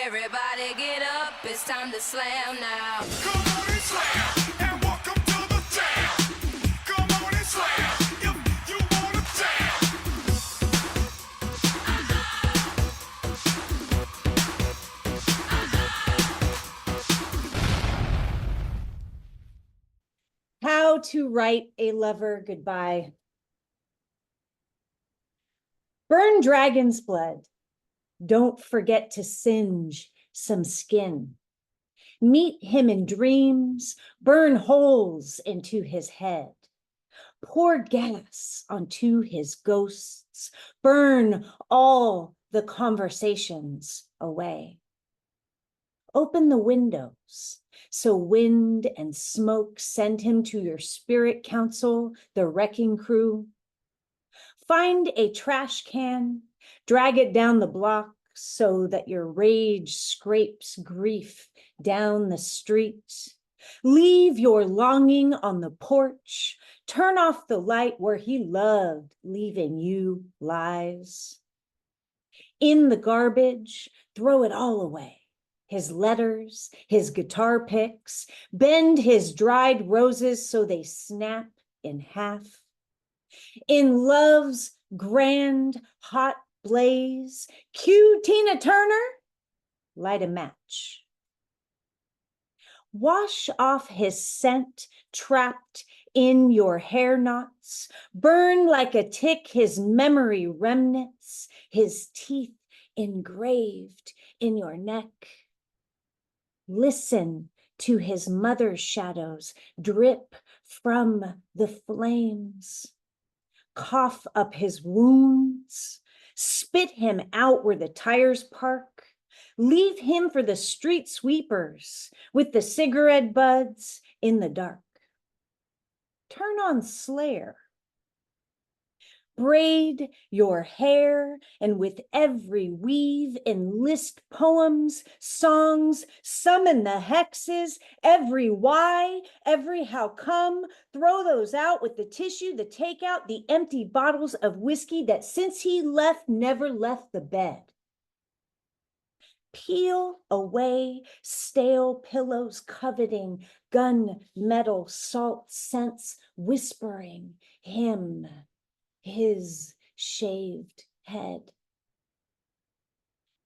Everybody get up, it's time to slam now. Come on and slam, and welcome to the jam. Come on and slam, if you wanna jam. How to write a lover goodbye. Burn dragon's blood. Don't forget to singe some skin. Meet him in dreams. Burn holes into his head. Pour gas onto his ghosts. Burn all the conversations away. Open the windows so wind and smoke send him to your spirit council, the wrecking crew. Find a trash can, drag it down the block so that your rage scrapes grief down the street. Leave your longing on the porch. Turn off the light where he loved leaving you lies. In the garbage, throw it all away. His letters, his guitar picks, bend his dried roses so they snap in half. In love's grand hot blaze, cue Tina Turner, light a match. Wash off his scent trapped in your hair knots, burn like a tick his memory remnants, his teeth engraved in your neck. Listen to his mother's shadows drip from the flames. Cough up his wounds, spit him out where the tires park. Leave him for the street sweepers with the cigarette buds in the dark. Turn on Slayer. Braid your hair and with every weave enlist poems, songs, summon the hexes, every why, every how come, throw those out with the tissue, the takeout, the empty bottles of whiskey that since he left never left the bed. Peel away stale pillows coveting gun metal salt scents, whispering him. His shaved head.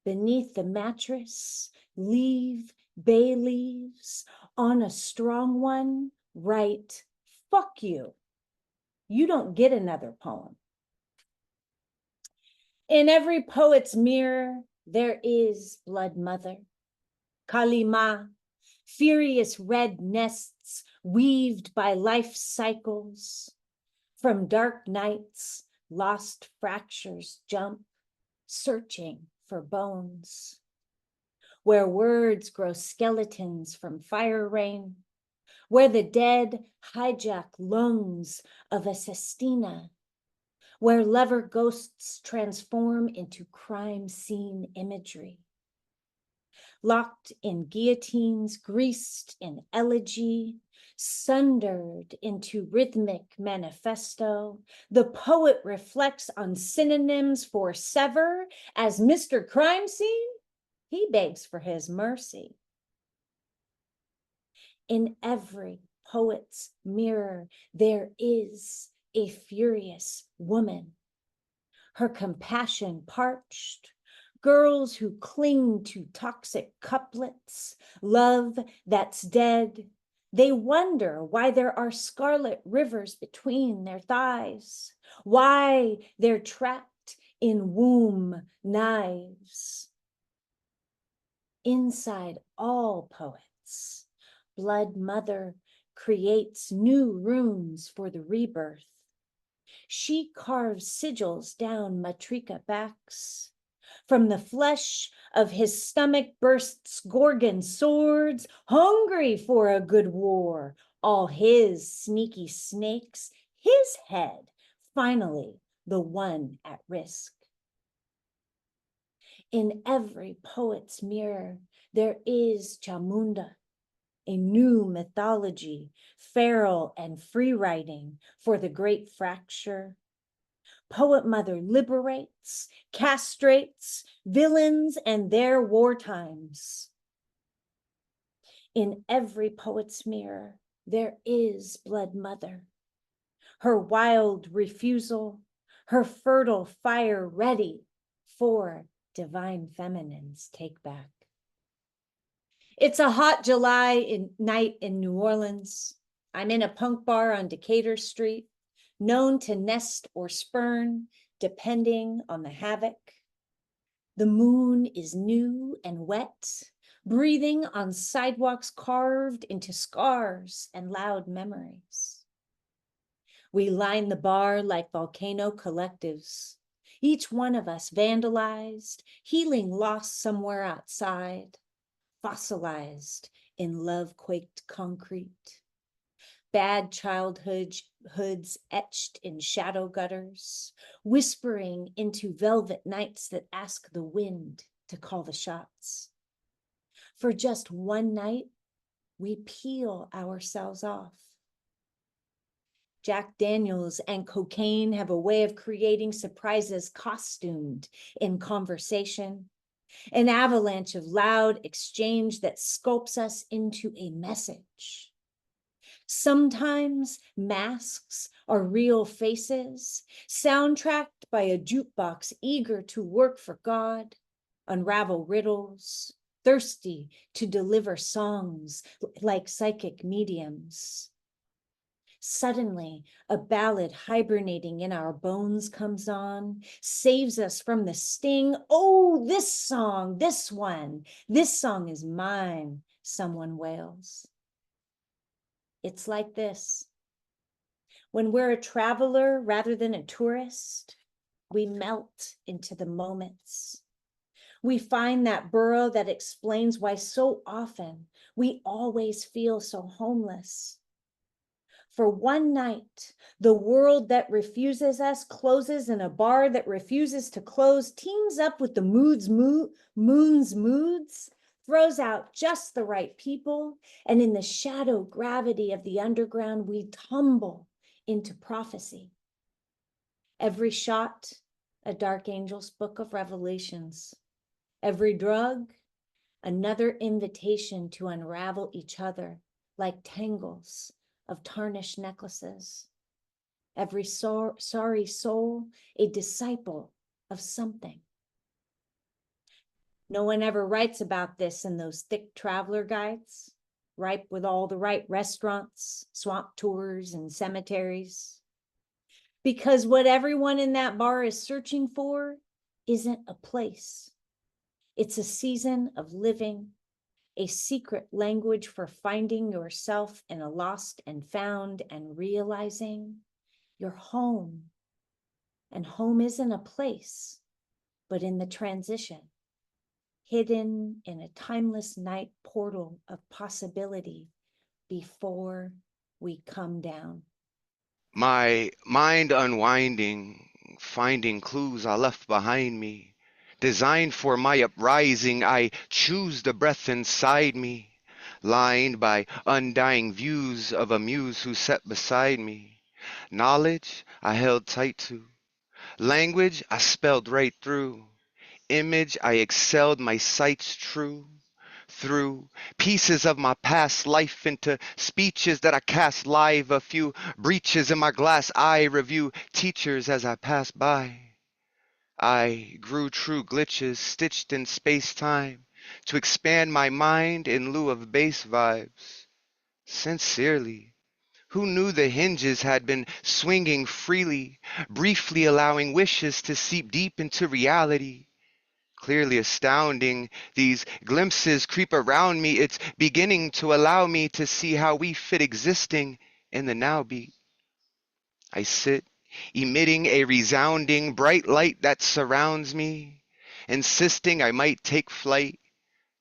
Beneath the mattress, leave bay leaves. On a strong one, write, fuck you. You don't get another poem. In every poet's mirror, there is blood mother. Kalima, furious red nests weaved by life cycles. From dark nights, lost fractures jump, searching for bones. Where words grow skeletons from fire rain, where the dead hijack lungs of a sestina, where lover ghosts transform into crime scene imagery. Locked in guillotines, greased in elegy, sundered into rhythmic manifesto, the poet reflects on synonyms for sever. As Mr. Crime Scene, he begs for his mercy. In every poet's mirror, there is a furious woman, her compassion parched, girls who cling to toxic couplets, love that's dead. They wonder why there are scarlet rivers between their thighs, why they're trapped in womb knives. Inside all poets, Blood Mother creates new runes for the rebirth. She carves sigils down matrika backs. From the flesh of his stomach bursts Gorgon swords, hungry for a good war. All his sneaky snakes, his head, finally the one at risk. In every poet's mirror, there is Chamunda, a new mythology, feral and free writing for the great fracture. Poet Mother liberates, castrates villains and their war times. In every poet's mirror, there is Blood Mother. Her wild refusal, her fertile fire ready for divine feminine's take back. It's a hot July night in New Orleans. I'm in a punk bar on Decatur Street, known to nest or spurn, depending on the havoc. The moon is new and wet, breathing on sidewalks carved into scars and loud memories. We line the bar like volcano collectives, each one of us vandalized, healing lost somewhere outside, fossilized in love-quaked concrete. Bad childhoods etched in shadow gutters, whispering into velvet nights that ask the wind to call the shots. For just one night, we peel ourselves off. Jack Daniels and cocaine have a way of creating surprises costumed in conversation, an avalanche of loud exchange that sculpts us into a message. Sometimes masks are real faces, soundtracked by a jukebox eager to work for God, unravel riddles, thirsty to deliver songs like psychic mediums. Suddenly, a ballad hibernating in our bones comes on, saves us from the sting. Oh, this song is mine, someone wails. It's like this. When we're a traveler rather than a tourist, we melt into the moments. We find that burrow that explains why so often we always feel so homeless. For one night, the world that refuses us closes, and a bar that refuses to close teams up with the moon's moods, throws out just the right people, and in the shadow gravity of the underground, we tumble into prophecy. Every shot, a dark angel's book of revelations. Every drug, another invitation to unravel each other like tangles of tarnished necklaces. Every sorry soul, a disciple of something. No one ever writes about this in those thick traveler guides, ripe with all the right restaurants, swamp tours, and cemeteries. Because what everyone in that bar is searching for isn't a place. It's a season of living, a secret language for finding yourself in a lost and found and realizing you're home. And home isn't a place, but in the transition, hidden in a timeless night portal of possibility before we come down. My mind unwinding, finding clues I left behind me. Designed for my uprising, I choose the breath inside me. Lined by undying views of a muse who sat beside me. Knowledge I held tight to. Language I spelled right through. Image I excelled my sight's true. Through pieces of my past life into speeches that I cast live, a few breaches in my glass eye review teachers as I pass by. I grew true glitches stitched in space-time to expand my mind in lieu of bass vibes. Sincerely, who knew the hinges had been swinging freely, briefly allowing wishes to seep deep into reality? Clearly astounding, these glimpses creep around me. It's beginning to allow me to see how we fit existing in the now beat. I sit, emitting a resounding bright light that surrounds me, insisting I might take flight.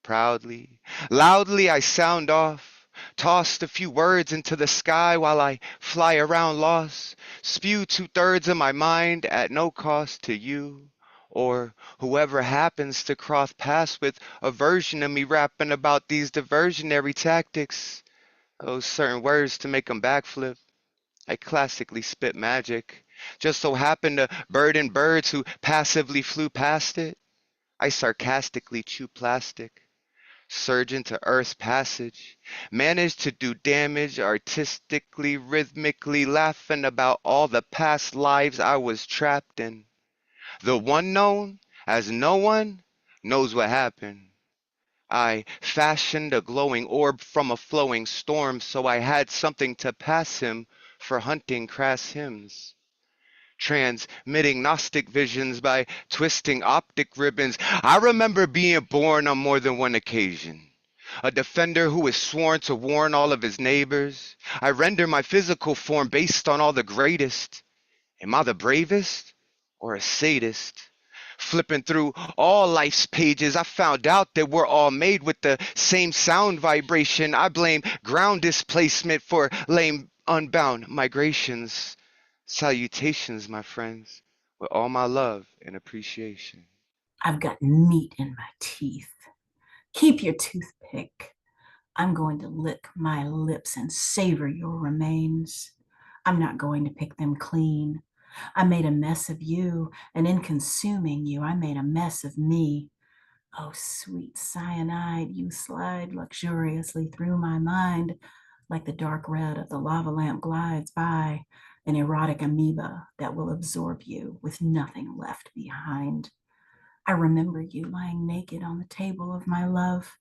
Proudly, loudly I sound off, tossed a few words into the sky while I fly around lost, spew 2/3 of my mind at no cost to you, or whoever happens to cross paths with a version of me rapping about these diversionary tactics, those certain words to make 'em backflip. I classically spit magic, Just so happened to burden birds who passively flew past it. I sarcastically chew plastic, surge into Earth's passage, managed to do damage artistically, rhythmically, laughing about all the past lives I was trapped in. The one known as no one knows what happened. I fashioned a glowing orb from a flowing storm, so I had something to pass him for hunting crass hymns. Transmitting Gnostic visions by twisting optic ribbons. I remember being born on more than one occasion. A defender who is sworn to warn all of his neighbors. I render my physical form based on all the greatest. Am I the bravest or a sadist? Flipping through all life's pages, I found out that we're all made with the same sound vibration. I blame ground displacement for lame, unbound migrations. Salutations, my friends, with all my love and appreciation. I've got meat in my teeth. Keep your toothpick. I'm going to lick my lips and savor your remains. I'm not going to pick them clean. I made a mess of you, and in consuming you, I made a mess of me. Oh, sweet cyanide, you slide luxuriously through my mind like the dark red of the lava lamp glides by, an erotic amoeba that will absorb you with nothing left behind. I remember you lying naked on the table of my love.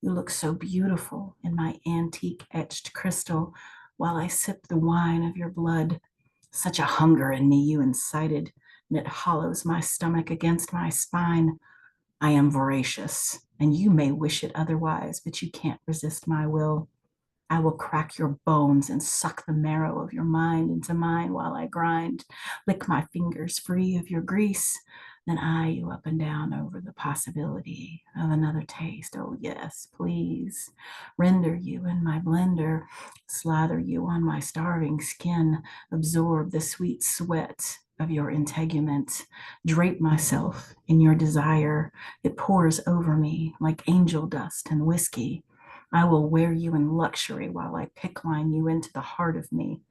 You look so beautiful in my antique etched crystal while I sip the wine of your blood. Such a hunger in me you incited, and it hollows my stomach against my spine. I am voracious, and you may wish it otherwise, but you can't resist my will. I will crack your bones and suck the marrow of your mind into mine while I grind, lick my fingers free of your grease, then eye you up and down over the possibility of another taste. Oh, yes, please. Render you in my blender, slather you on my starving skin, absorb the sweet sweat of your integument, drape myself in your desire. It pours over me like angel dust and whiskey. I will wear you in luxury while I pickline you into the heart of me.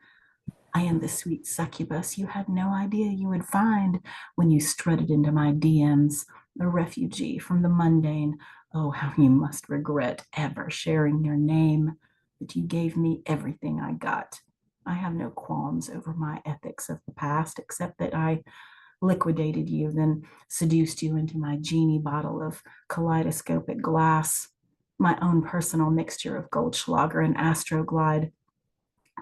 I am the sweet succubus you had no idea you would find when you strutted into my DMs, a refugee from the mundane. Oh, how you must regret ever sharing your name, but you gave me everything I got. I have no qualms over my ethics of the past, except that I liquidated you, then seduced you into my genie bottle of kaleidoscopic glass, my own personal mixture of Goldschlager and Astroglide.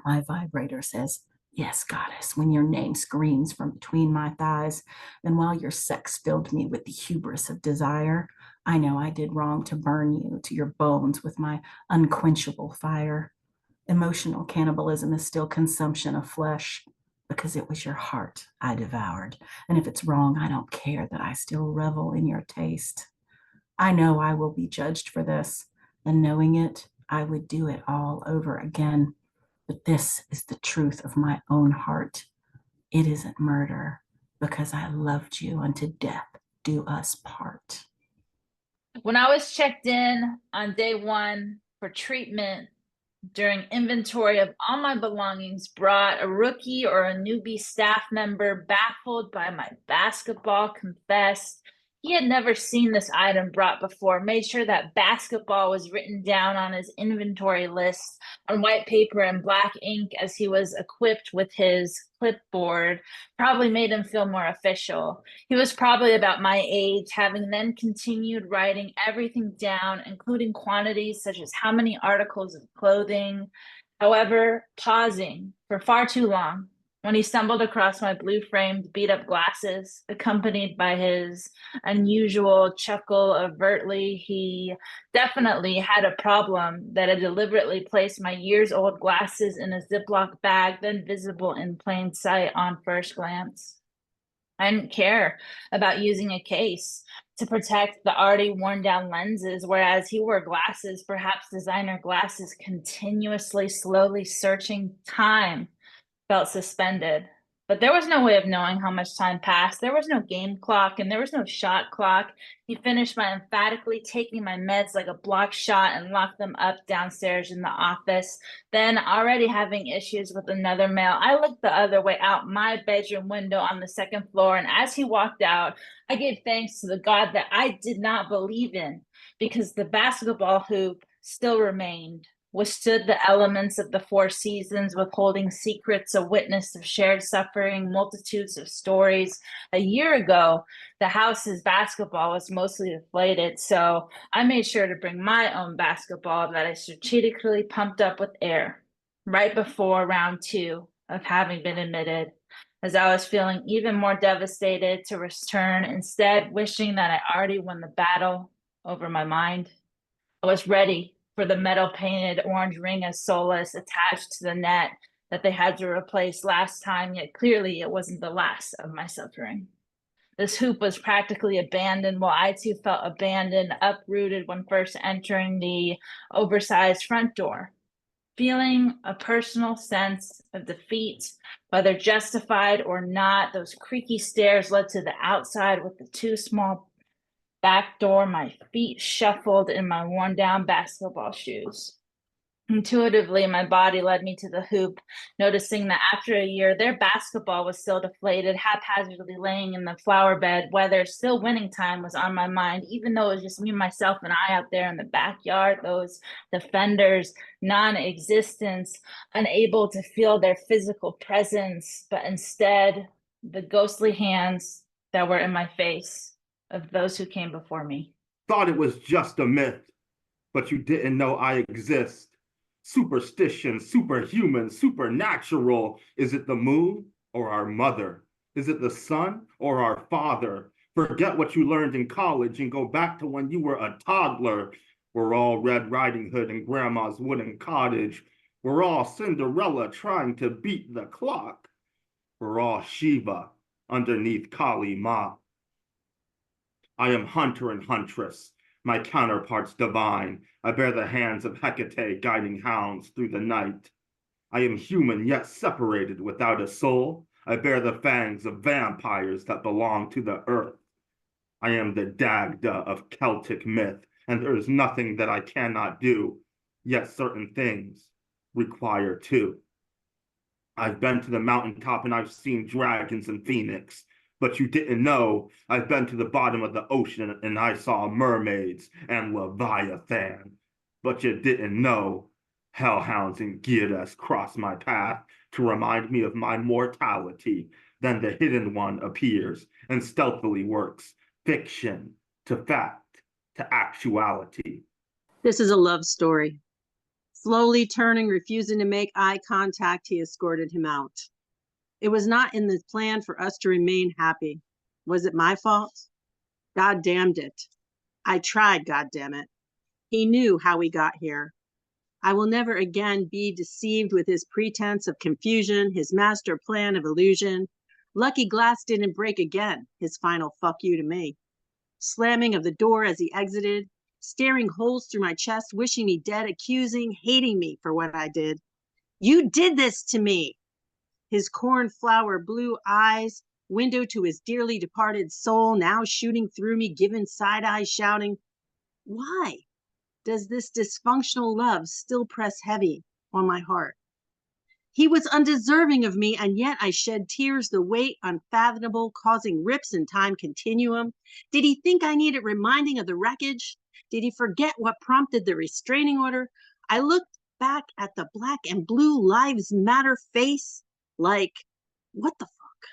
My vibrator says, yes, goddess, when your name screams from between my thighs, and while your sex filled me with the hubris of desire, I know I did wrong to burn you to your bones with my unquenchable fire. Emotional cannibalism is still consumption of flesh, because it was your heart I devoured. And if it's wrong, I don't care that I still revel in your taste. I know I will be judged for this, and knowing it, I would do it all over again. But this is the truth of my own heart. It isn't murder, because I loved you unto death do us part. When I was checked in on day one for treatment, during inventory of all my belongings, brought a rookie or a newbie staff member, baffled by my basketball, confessed he had never seen this item brought before, made sure that basketball was written down on his inventory list on white paper and black ink as he was equipped with his clipboard, probably made him feel more official. He was probably about my age, having then continued writing everything down, including quantities such as how many articles of clothing. However, pausing for far too long when he stumbled across my blue-framed beat-up glasses, accompanied by his unusual chuckle overtly. He definitely had a problem that had deliberately placed my years-old glasses in a Ziploc bag, then visible in plain sight on first glance. I didn't care about using a case to protect the already worn down lenses, whereas he wore glasses, perhaps designer glasses, continuously, slowly searching. Time felt suspended, But there was no way of knowing how much time passed. There was no game clock and there was no shot clock. He finished by emphatically taking my meds like a block shot and locked them up downstairs in the office. Then, already having issues with another male, I looked the other way out my bedroom window on the second floor. And as he walked out, I gave thanks to the God that I did not believe in, because the basketball hoop still remained, withstood the elements of the four seasons, withholding secrets, a witness of shared suffering, multitudes of stories. A year ago, the house's basketball was mostly deflated, so I made sure to bring my own basketball that I strategically pumped up with air right before round 2 of having been admitted, as I was feeling even more devastated to return, instead wishing that I already won the battle over my mind. I was ready for the metal-painted orange ring as solace attached to the net that they had to replace last time, yet clearly it wasn't the last of my suffering. This hoop was practically abandoned, while I too felt abandoned, uprooted when first entering the oversized front door, feeling a personal sense of defeat, whether justified or not. Those creaky stairs led to the outside with the two small back door, my feet shuffled in my worn down basketball shoes. Intuitively, my body led me to the hoop, noticing that after a year, their basketball was still deflated, haphazardly laying in the flower bed. Whether still winning time was on my mind, even though it was just me, myself, and I out there in the backyard. Those defenders, non-existence, unable to feel their physical presence, but instead the ghostly hands that were in my face of those who came before me. Thought it was just a myth, but you didn't know I exist. Superstition, superhuman, supernatural. Is it the moon or our mother? Is it the sun or our father? Forget what you learned in college and go back to when you were a toddler. We're all Red Riding Hood in Grandma's wooden cottage. We're all Cinderella trying to beat the clock. We're all Shiva underneath Kali Ma. I am hunter and huntress, my counterparts divine. I bear the hands of Hecate guiding hounds through the night. I am human yet separated without a soul. I bear the fangs of vampires that belong to the earth. I am the Dagda of Celtic myth, and there is nothing that I cannot do, yet certain things require two. I've been to the mountaintop and I've seen dragons and phoenix. But you didn't know I've been to the bottom of the ocean and I saw mermaids and Leviathan. But you didn't know hellhounds and Gyras cross my path to remind me of my mortality. Then the hidden one appears and stealthily works fiction to fact to actuality. This is a love story. Slowly turning, refusing to make eye contact, he escorted him out. It was not in the plan for us to remain happy. Was it my fault? God damned it. I tried, God damn it. He knew how we got here. I will never again be deceived with his pretense of confusion, his master plan of illusion. Lucky glass didn't break again, his final fuck you to me. Slamming of the door as he exited, staring holes through my chest, wishing me dead, accusing, hating me for what I did. You did this to me. His cornflower blue eyes, window to his dearly departed soul, now shooting through me, giving side eyes, shouting, why does this dysfunctional love still press heavy on my heart? He was undeserving of me, and yet I shed tears, the weight unfathomable, causing rips in time continuum. Did he think I needed reminding of the wreckage? Did he forget what prompted the restraining order? I looked back at the black and blue Lives Matter face like, what the fuck?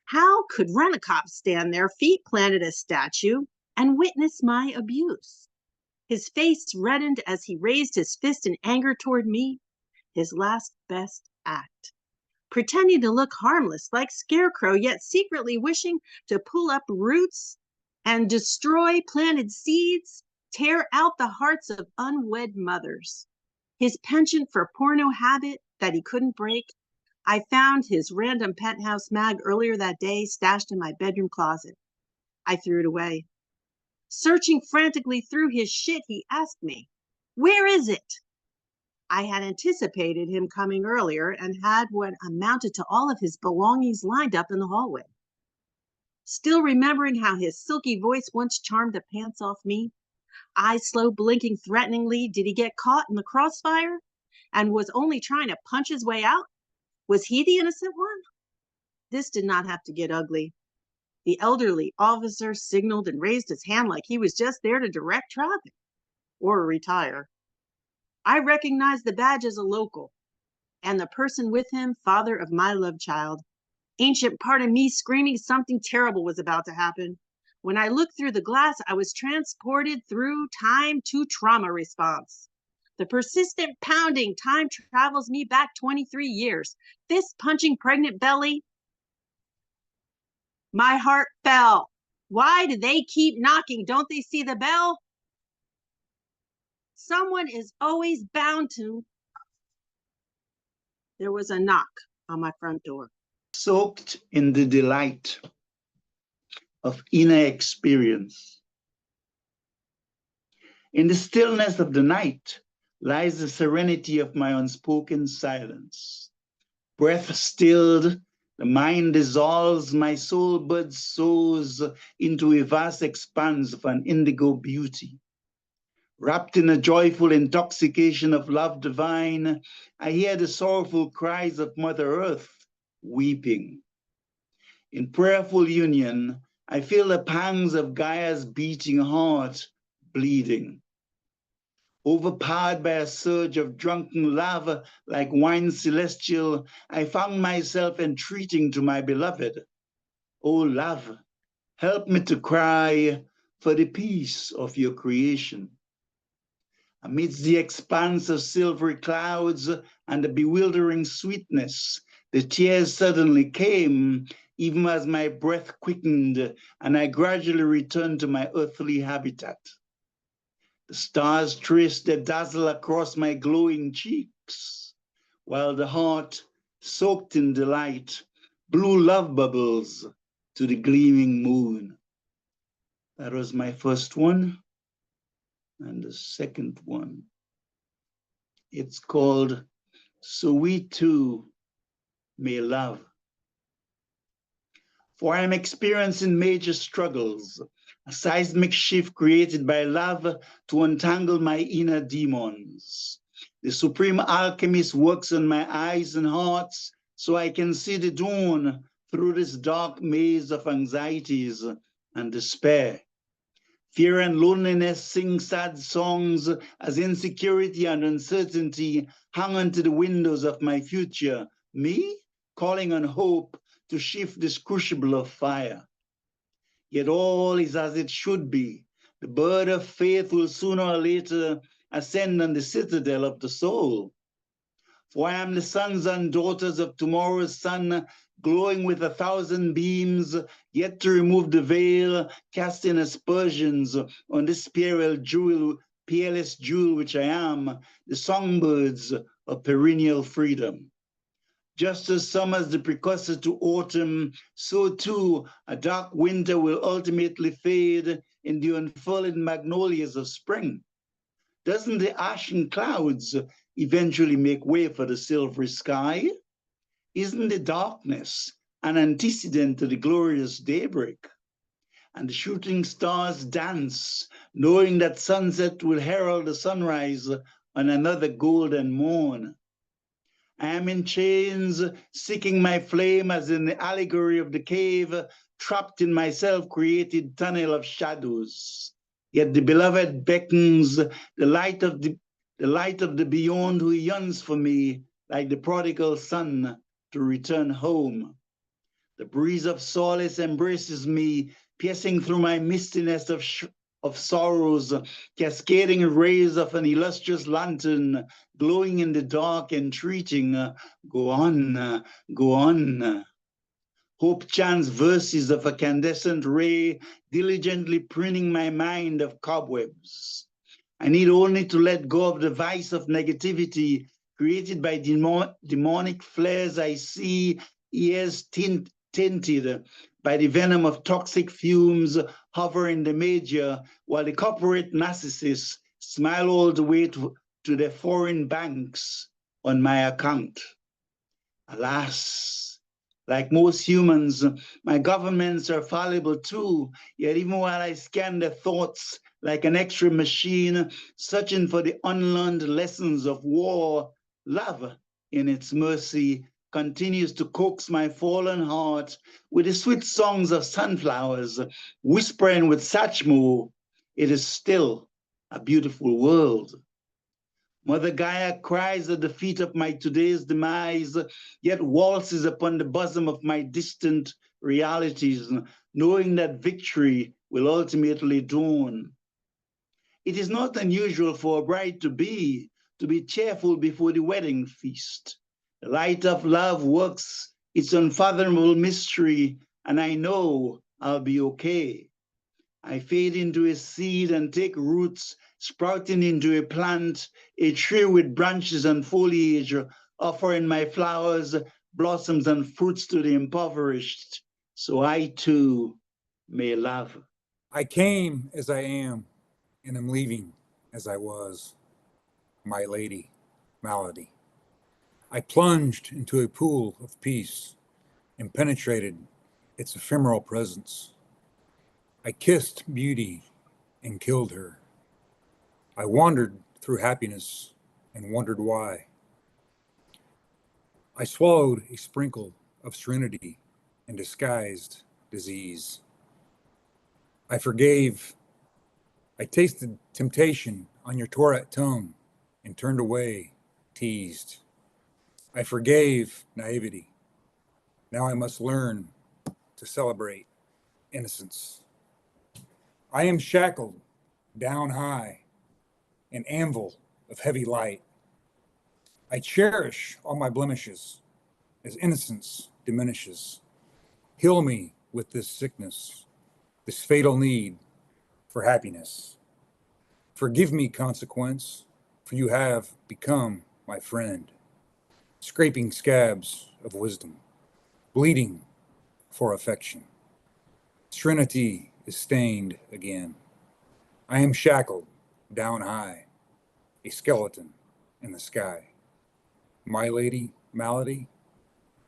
How could Rennikov stand there, feet planted as statue, and witness my abuse? His face reddened as he raised his fist in anger toward me, his last best act. Pretending to look harmless like Scarecrow, yet secretly wishing to pull up roots and destroy planted seeds, tear out the hearts of unwed mothers. His penchant for porno habit that he couldn't break. I found his random penthouse mag earlier that day stashed in my bedroom closet. I threw it away. Searching frantically through his shit, he asked me, where is it? I had anticipated him coming earlier and had what amounted to all of his belongings lined up in the hallway. Still remembering how his silky voice once charmed the pants off me, eyes slow blinking threateningly, did he get caught in the crossfire and was only trying to punch his way out? Was he the innocent one? This did not have to get ugly. The elderly officer signaled and raised his hand like he was just there to direct traffic or retire. I recognized the badge as a local, and the person with him, father of my love child. Ancient part of me screaming something terrible was about to happen. When I looked through the glass, I was transported through time to trauma response. The persistent pounding time travels me back 23 years. Fist punching pregnant belly. My heart fell. Why do they keep knocking? Don't they see the bell? Someone is always bound to. There was a knock on my front door. Soaked in the delight of inner experience. In the stillness of the night lies the serenity of my unspoken silence. Breath stilled, the mind dissolves, my soul buds soars into a vast expanse of an indigo beauty. Wrapped in a joyful intoxication of love divine, I hear the sorrowful cries of Mother Earth weeping. In prayerful union, I feel the pangs of Gaia's beating heart bleeding. Overpowered by a surge of drunken lava like wine celestial, I found myself entreating to my beloved, "O love, help me to cry for the peace of your creation." Amidst the expanse of silvery clouds and the bewildering sweetness, the tears suddenly came, even as my breath quickened and I gradually returned to my earthly habitat. The stars traced their dazzle across my glowing cheeks, while the heart, soaked in delight, blew love bubbles to the gleaming moon. That was my first one. And the second one, it's called So We Too May Love. For I am experiencing major struggles, a seismic shift created by love to untangle my inner demons. The supreme alchemist works on my eyes and hearts so I can see the dawn through this dark maze of anxieties and despair. Fear and loneliness sing sad songs as insecurity and uncertainty hang onto the windows of my future, me calling on hope to shift this crucible of fire. Yet all is as it should be. The bird of faith will sooner or later ascend on the citadel of the soul. For I am the sons and daughters of tomorrow's sun, glowing with 1,000 beams, yet to remove the veil, casting aspersions on this peerless jewel which I am, the songbirds of perennial freedom. Just as summer's the precursor to autumn, so too a dark winter will ultimately fade in the unfurling magnolias of spring. Doesn't the ashen clouds eventually make way for the silvery sky? Isn't the darkness an antecedent to the glorious daybreak? And the shooting stars dance, knowing that sunset will herald the sunrise on another golden morn. I am in chains, seeking my flame as in the allegory of the cave, trapped in my self-created tunnel of shadows. Yet the beloved beckons, the light of the beyond who yearns for me, like the prodigal son, to return home. The breeze of solace embraces me, piercing through my mistiness of sorrows, cascading rays of an illustrious lantern, glowing in the dark, entreating, go on, go on. Hope chants verses of a candescent ray, diligently pruning my mind of cobwebs. I need only to let go of the vice of negativity created by demonic flares I see, ears tinted by the venom of toxic fumes hovering the major, while the corporate narcissists smile all the way to the foreign banks on my account. Alas, like most humans, my governments are fallible too, yet even while I scan their thoughts like an X-ray machine, searching for the unlearned lessons of war, love, in its mercy, continues to coax my fallen heart with the sweet songs of sunflowers, whispering with Satchmo, it is still a beautiful world. Mother Gaia cries at the feet of my today's demise, yet waltzes upon the bosom of my distant realities, knowing that victory will ultimately dawn. It is not unusual for a bride to be cheerful before the wedding feast. The light of love works its unfathomable mystery, and I know I'll be okay. I fade into a seed and take roots, sprouting into a plant, a tree with branches and foliage, offering my flowers, blossoms, and fruits to the impoverished, so I too may love. I came as I am, and am leaving as I was, my lady, Malady. I plunged into a pool of peace and penetrated its ephemeral presence. I kissed beauty and killed her. I wandered through happiness and wondered why. I swallowed a sprinkle of serenity and disguised disease. I forgave. I tasted temptation on your Tourette tongue and turned away, teased. I forgave naivety. Now I must learn to celebrate innocence. I am shackled down high, an anvil of heavy light. I cherish all my blemishes as innocence diminishes. Heal me with this sickness, this fatal need for happiness. Forgive me, consequence, for you have become my friend. Scraping scabs of wisdom, bleeding for affection. Serenity is stained again. I am shackled down high, a skeleton in the sky. My lady, Malady,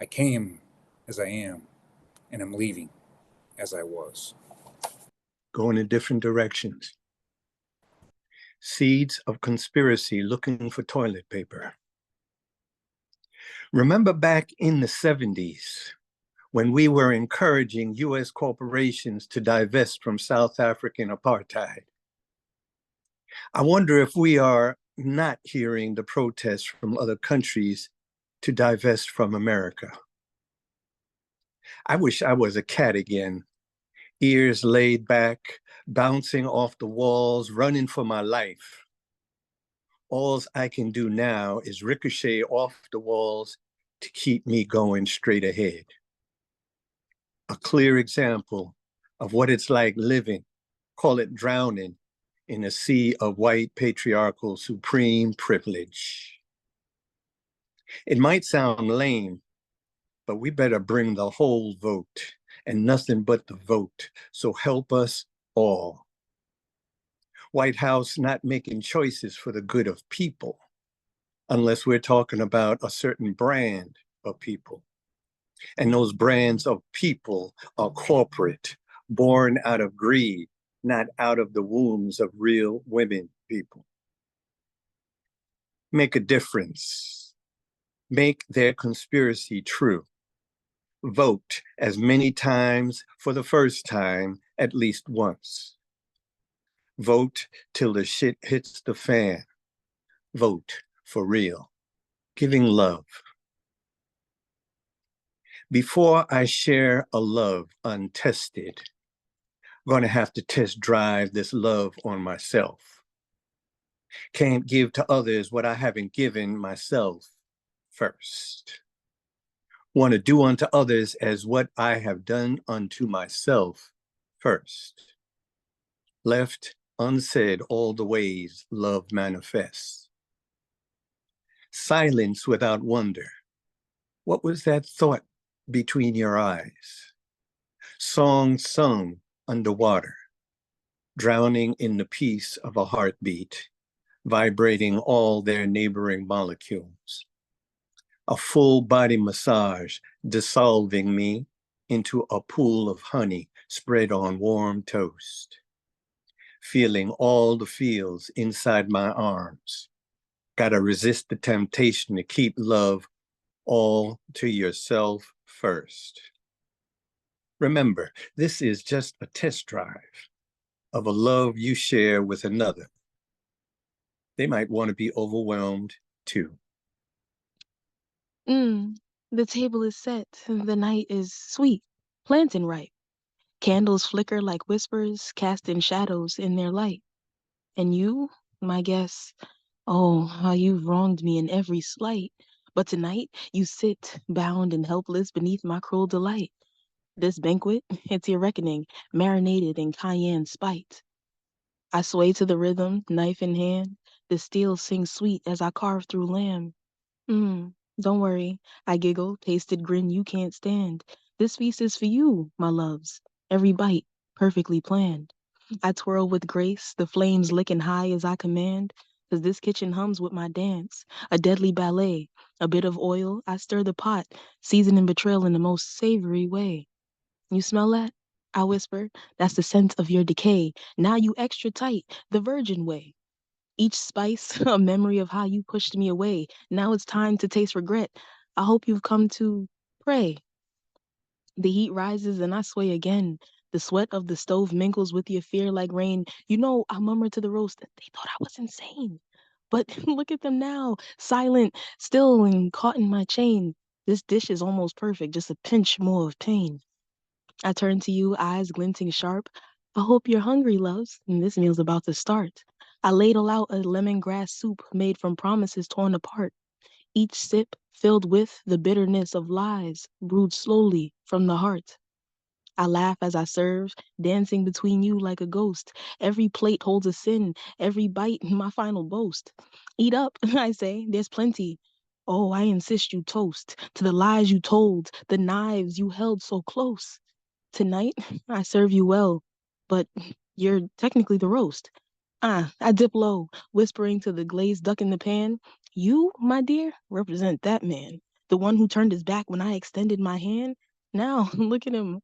I came as I am, and am leaving as I was. Going in different directions. Seeds of conspiracy looking for toilet paper. Remember back in the 70s when we were encouraging US corporations to divest from South African apartheid? I wonder if we are not hearing the protests from other countries to divest from America. I wish I was a cat again, ears laid back, bouncing off the walls, running for my life. All I can do now is ricochet off the walls to keep me going straight ahead. A clear example of what it's like living, call it drowning, in a sea of white patriarchal supreme privilege. It might sound lame, but we better bring the whole vote and nothing but the vote. So help us all. White House not making choices for the good of people, unless we're talking about a certain brand of people. And those brands of people are corporate, born out of greed, not out of the wombs of real women people. Make a difference. Make their conspiracy true. Vote as many times for the first time, at least once. Vote till the shit hits the fan. Vote for real. Giving love. Before I share a love untested, I'm going to have to test drive this love on myself. Can't give to others what I haven't given myself first. Want to do unto others as what I have done unto myself first. Left unsaid all the ways love manifests. Silence without wonder. What was that thought between your eyes? Song sung underwater, drowning in the peace of a heartbeat, vibrating all their neighboring molecules. A full body massage dissolving me into a pool of honey spread on warm toast. Feeling all the feels inside my arms. Gotta resist the temptation to keep love all to yourself first. Remember, this is just a test drive of a love you share with another. They might want to be overwhelmed too. The table is set, the night is sweet, plantain ripe. Candles flicker like whispers, casting shadows in their light. And you, my guest, oh, how you've wronged me in every slight. But tonight you sit, bound and helpless beneath my cruel delight. This banquet, it's your reckoning, marinated in cayenne spite. I sway to the rhythm, knife in hand. The steel sings sweet as I carve through lamb. Don't worry, I giggle, tasted grin you can't stand. This feast is for you, my loves. Every bite, perfectly planned. I twirl with grace, the flames licking high as I command. 'Cause this kitchen hums with my dance, a deadly ballet. A bit of oil, I stir the pot, seasoning betrayal in the most savory way. You smell that? I whisper, that's the scent of your decay. Now you extra tight, the virgin way. Each spice, a memory of how you pushed me away. Now it's time to taste regret. I hope you've come to pray. The heat rises and I sway again. The sweat of the stove mingles with your fear like rain. You know, I murmured to the roast that they thought I was insane. But look at them now, silent, still, and caught in my chain. This dish is almost perfect, just a pinch more of pain. I turn to you, eyes glinting sharp. I hope you're hungry, loves, and this meal's about to start. I ladle out a lemongrass soup made from promises torn apart. Each sip filled with the bitterness of lies brewed slowly from the heart. I laugh as I serve, dancing between you like a ghost. Every plate holds a sin, every bite my final boast. Eat up, I say, there's plenty. Oh, I insist you toast to the lies you told, the knives you held so close. Tonight, I serve you well, but you're technically the roast. I dip low, whispering to the glazed duck in the pan. You, my dear, represent that man, the one who turned his back when I extended my hand. Now, look at him.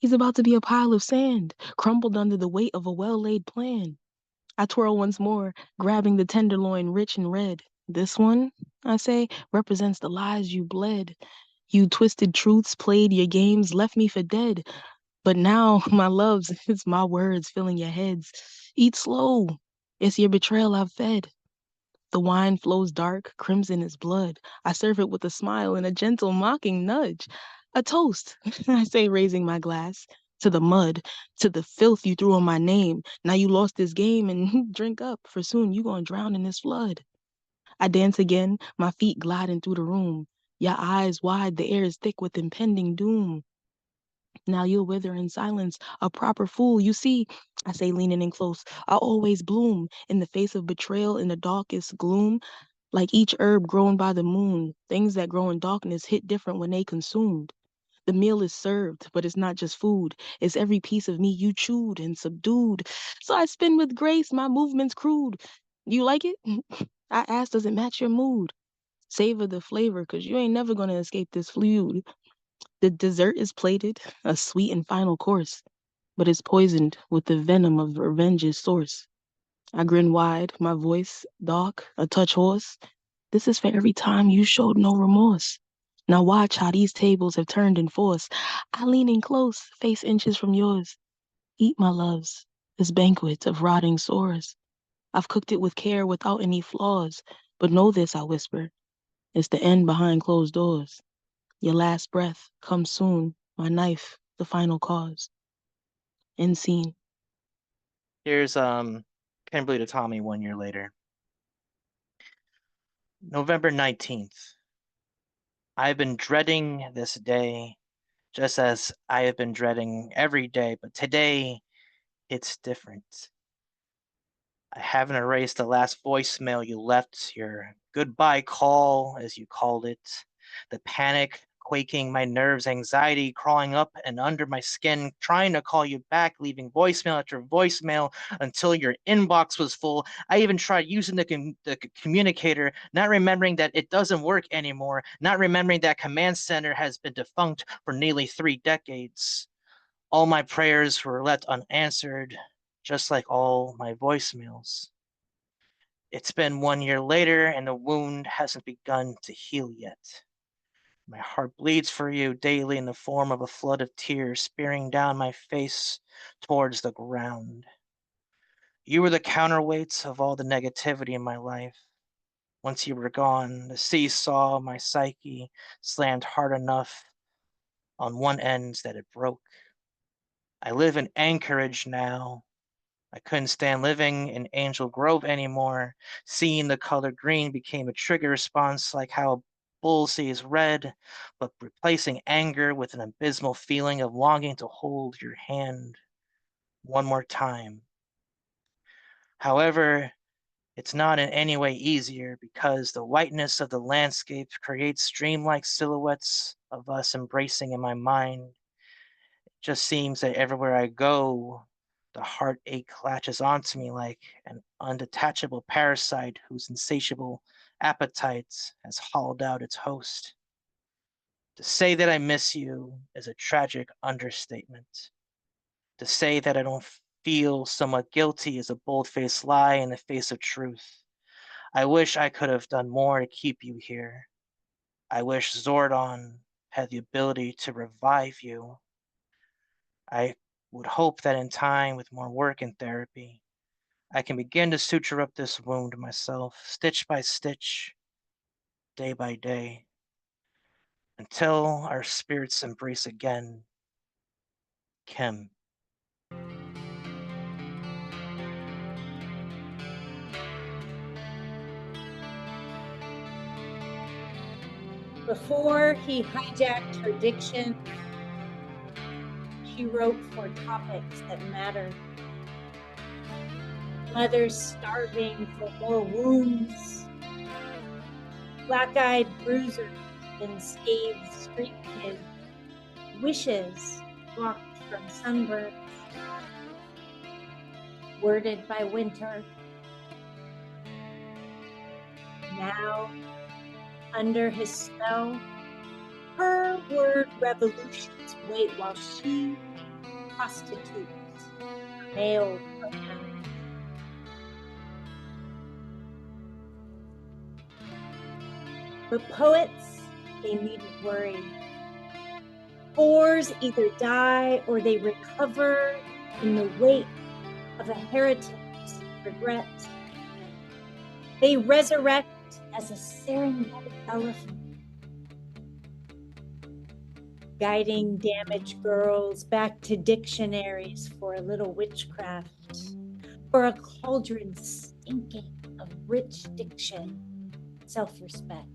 He's about to be a pile of sand, crumbled under the weight of a well-laid plan. I twirl once more, grabbing the tenderloin rich and red. This one, I say, represents the lies you bled. You twisted truths, played your games, left me for dead. But now, my loves, it's my words filling your heads. Eat slow. It's your betrayal I've fed. The wine flows dark, crimson as blood. I serve it with a smile and a gentle mocking nudge. A toast, I say, raising my glass. To the mud, to the filth you threw on my name. Now you lost this game and drink up, for soon you gonna drown in this flood. I dance again, my feet gliding through the room. Your eyes wide, the air is thick with impending doom. Now you'll wither in silence, a proper fool. You see, I say, leaning in close, I always bloom in the face of betrayal in the darkest gloom. Like each herb grown by the moon, things that grow in darkness hit different when they consumed. The meal is served, but it's not just food. It's every piece of me you chewed and subdued. So I spin with grace, my movements crude. You like it? I ask, does it match your mood? Savor the flavor, 'cause you ain't never gonna escape this feud. The dessert is plated, a sweet and final course, but it's poisoned with the venom of revenge's source. I grin wide, my voice dark, a touch hoarse. This is for every time you showed no remorse. Now watch how these tables have turned in force. I lean in close, face inches from yours. Eat, my loves, this banquet of rotting sores. I've cooked it with care without any flaws. But know this, I whisper, it's the end behind closed doors. Your last breath comes soon, my knife, the final cause. End scene. Here's Kimberly to Tommy 1 year later. November 19th. I have been dreading this day, just as I have been dreading every day, but today it's different. I haven't erased the last voicemail you left, your goodbye call, as you called it. The panic quaking, my nerves, anxiety crawling up and under my skin, trying to call you back, leaving voicemail after voicemail until your inbox was full. I even tried using the communicator, not remembering that it doesn't work anymore, not remembering that command center has been defunct for nearly 3 decades. All my prayers were left unanswered, just like all my voicemails. It's been 1 year later, and the wound hasn't begun to heal yet. My heart bleeds for you daily in the form of a flood of tears spearing down my face towards the ground. You were the counterweights of all the negativity in my life. Once you were gone, the seesaw of my psyche slammed hard enough on one end that it broke. I live in Anchorage now. I couldn't stand living in Angel Grove anymore. Seeing the color green became a trigger response, like how a bull sees red, but replacing anger with an abysmal feeling of longing to hold your hand one more time. However, it's not in any way easier because the whiteness of the landscape creates dreamlike silhouettes of us embracing in my mind. It just seems that everywhere I go, the heartache latches onto me like an undetachable parasite whose insatiable appetite has hollowed out its host. To say that I miss you is a tragic understatement. To say that I don't feel somewhat guilty is a bold-faced lie in the face of truth. I wish I could have done more to keep you here. I wish Zordon had the ability to revive you. I would hope that in time, with more work and therapy, I can begin to suture up this wound myself, stitch by stitch, day by day, until our spirits embrace again. Kim. Before he hijacked her diction, she wrote for topics that mattered. Mothers starving for more wounds, black-eyed bruisers and scathed street kids, wishes blocked from sunburns, worded by winter. Now, under his spell, her word revolutions wait while she prostitutes male pronouns. But poets, they needn't worry. Fours either die or they recover in the wake of a heritage's regret. They resurrect as a Serengeti elephant, guiding damaged girls back to dictionaries for a little witchcraft, for a cauldron stinking of rich diction, self-respect.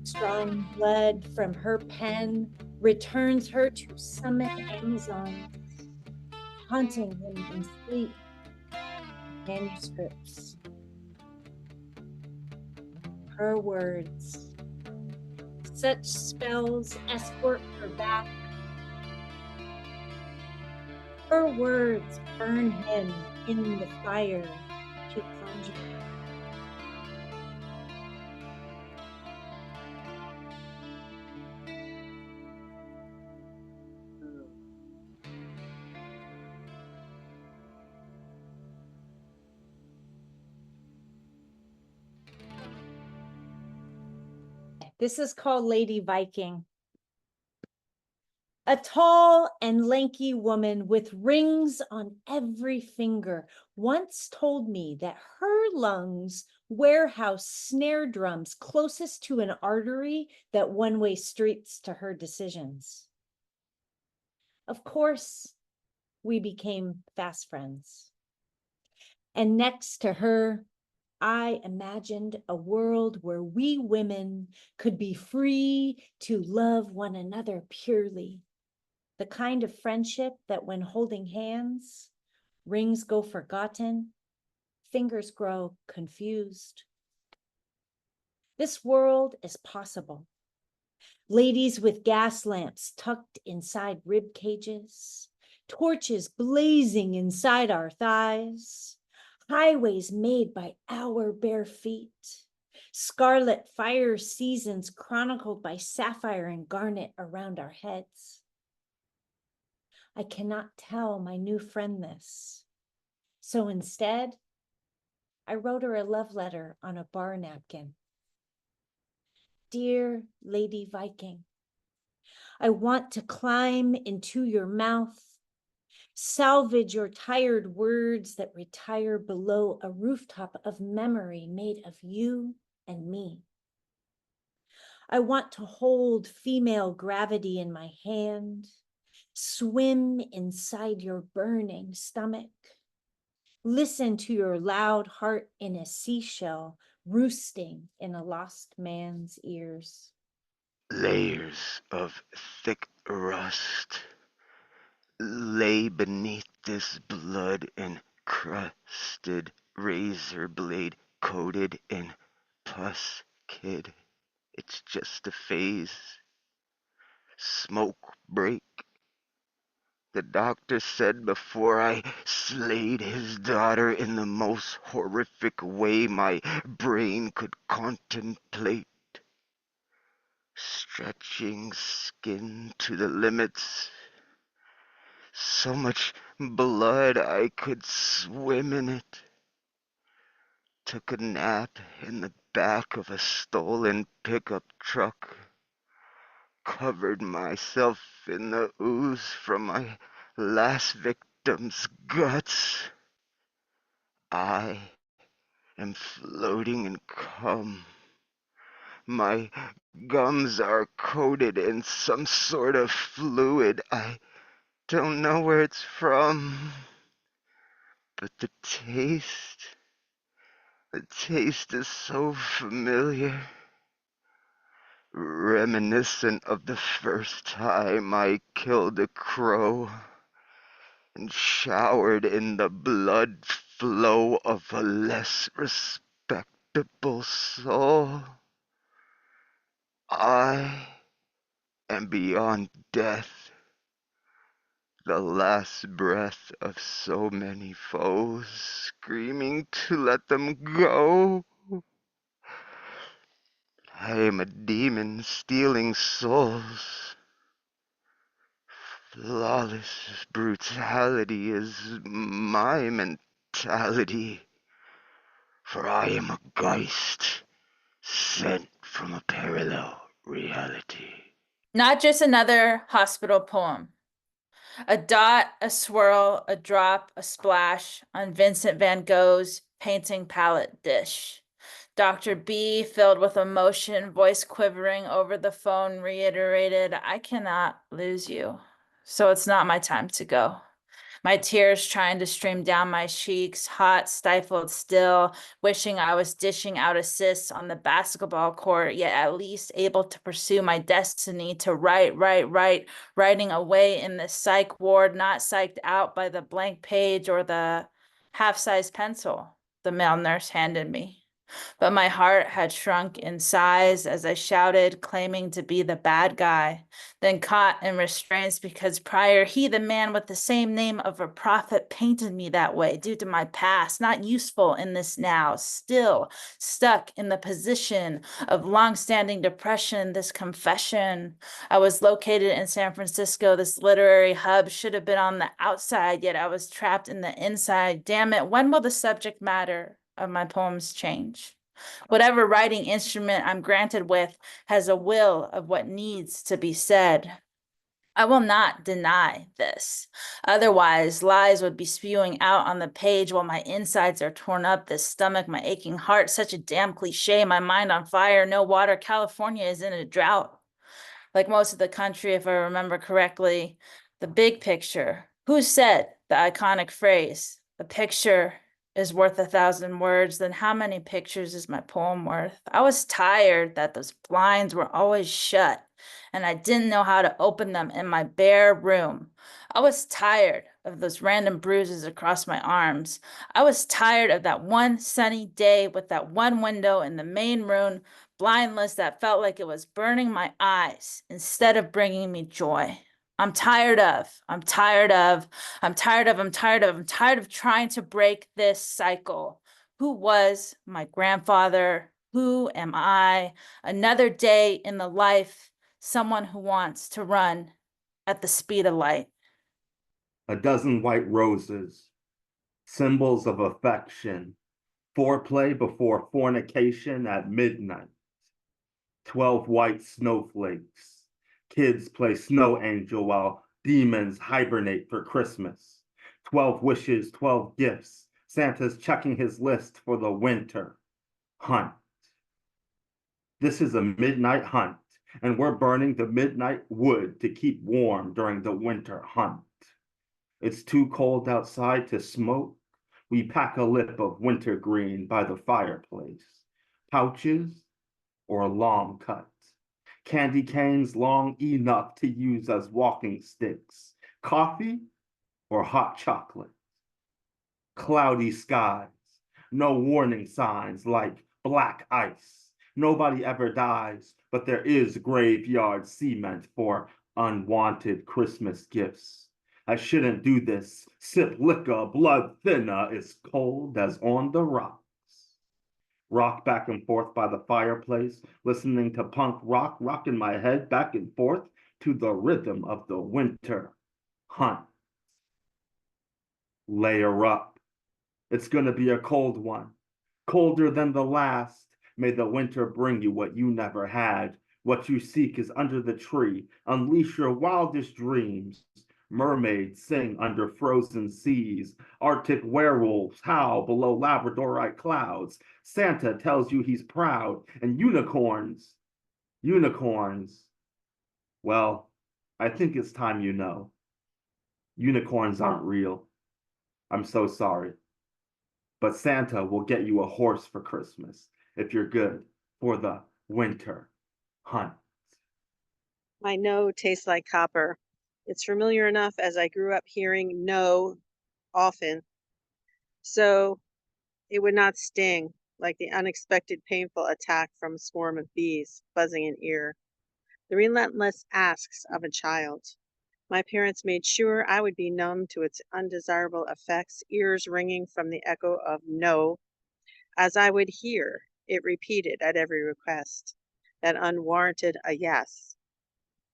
Strong blood from her pen returns her to summit Amazons, haunting him in sleep, manuscripts. Her words, such spells escort her back. Her words burn him in the fire she conjures. This is called Lady Viking. A tall and lanky woman with rings on every finger once told me that her lungs warehouse snare drums closest to an artery that one-way streets to her decisions. Of course, we became fast friends. And next to her, I imagined a world where we women could be free to love one another purely. The kind of friendship that when holding hands, rings go forgotten, fingers grow confused. This world is possible. Ladies with gas lamps tucked inside rib cages, torches blazing inside our thighs, highways made by our bare feet, scarlet fire seasons chronicled by sapphire and garnet around our heads. I cannot tell my new friend this, so instead, I wrote her a love letter on a bar napkin. Dear Lady Viking, I want to climb into your mouth, salvage your tired words that retire below a rooftop of memory made of you and me. I want to hold female gravity in my hand, swim inside your burning stomach, listen to your loud heart in a seashell roosting in a lost man's ears. Layers of thick rust lay beneath this blood encrusted razor blade coated in pus, kid. It's just a phase. Smoke break. The doctor said before I slayed his daughter in the most horrific way my brain could contemplate. Stretching skin to the limits. So much blood I could swim in it. Took a nap in the back of a stolen pickup truck. Covered myself in the ooze from my last victim's guts. I am floating in cum. My gums are coated in some sort of fluid. I don't know where it's from. But the taste is so familiar. Reminiscent of the first time I killed a crow and showered in the blood flow of a less respectable soul. I am beyond death, the last breath of so many foes, screaming to let them go. I am a demon stealing souls. Flawless brutality is my mentality, for I am a geist sent from a parallel reality. Not just another hospital poem. A dot, a swirl, a drop, a splash on Vincent van Gogh's painting palette dish. Dr. B, filled with emotion, voice quivering over the phone, reiterated, I cannot lose you, so it's not my time to go. My tears trying to stream down my cheeks, hot, stifled still, wishing I was dishing out assists on the basketball court, yet at least able to pursue my destiny to writing away in the psych ward, not psyched out by the blank page or the half-size pencil the male nurse handed me. But my heart had shrunk in size as I shouted, claiming to be the bad guy, then caught in restraints because prior he, the man with the same name of a prophet, painted me that way due to my past, not useful in this now, still stuck in the position of long-standing depression, this confession. I was located in San Francisco, this literary hub should have been on the outside, yet I was trapped in the inside. Damn it, when will the subject matter of my poems change? Whatever writing instrument I'm granted with has a will of what needs to be said. I will not deny this. Otherwise, lies would be spewing out on the page while my insides are torn up, this stomach, my aching heart, such a damn cliche, my mind on fire, no water, California is in a drought. Like most of the country, if I remember correctly, the big picture. Who said the iconic phrase, the picture is worth 1,000 words, then how many pictures is my poem worth? I was tired that those blinds were always shut and I didn't know how to open them in my bare room. I was tired of those random bruises across my arms. I was tired of that one sunny day with that one window in the main room, blindless that felt like it was burning my eyes instead of bringing me joy. I'm tired of trying to break this cycle. Who was my grandfather? Who am I? Another day in the life, someone who wants to run at the speed of light. A dozen white roses, symbols of affection, foreplay before fornication at midnight. 12 white snowflakes. Kids play snow angel while demons hibernate for Christmas. 12 wishes, 12 gifts. Santa's checking his list for the winter hunt. This is a midnight hunt, and we're burning the midnight wood to keep warm during the winter hunt. It's too cold outside to smoke. We pack a lip of wintergreen by the fireplace. Pouches or long cuts. Candy canes long enough to use as walking sticks. Coffee or hot chocolate. Cloudy skies. No warning signs like black ice. Nobody ever dies, but there is graveyard cement for unwanted Christmas gifts. I shouldn't do this. Sip liquor, blood thinner, is cold as on the rocks. Rock back and forth by the fireplace, listening to punk rock, rocking my head back and forth to the rhythm of the winter hunt. Layer up. It's gonna be a cold one, colder than the last. May the winter bring you what you never had. What you seek is under the tree. Unleash your wildest dreams. Mermaids sing under frozen seas. Arctic werewolves howl below Labradorite clouds. Santa tells you he's proud. And unicorns, well, I think it's time you know. Unicorns aren't real. I'm so sorry. But Santa will get you a horse for Christmas if you're good for the winter hunt. My no tastes like copper. It's familiar enough as I grew up hearing no often, so it would not sting like the unexpected painful attack from a swarm of bees buzzing in ear. The relentless asks of a child. My parents made sure I would be numb to its undesirable effects, ears ringing from the echo of no, as I would hear it repeated at every request, that unwarranted a yes.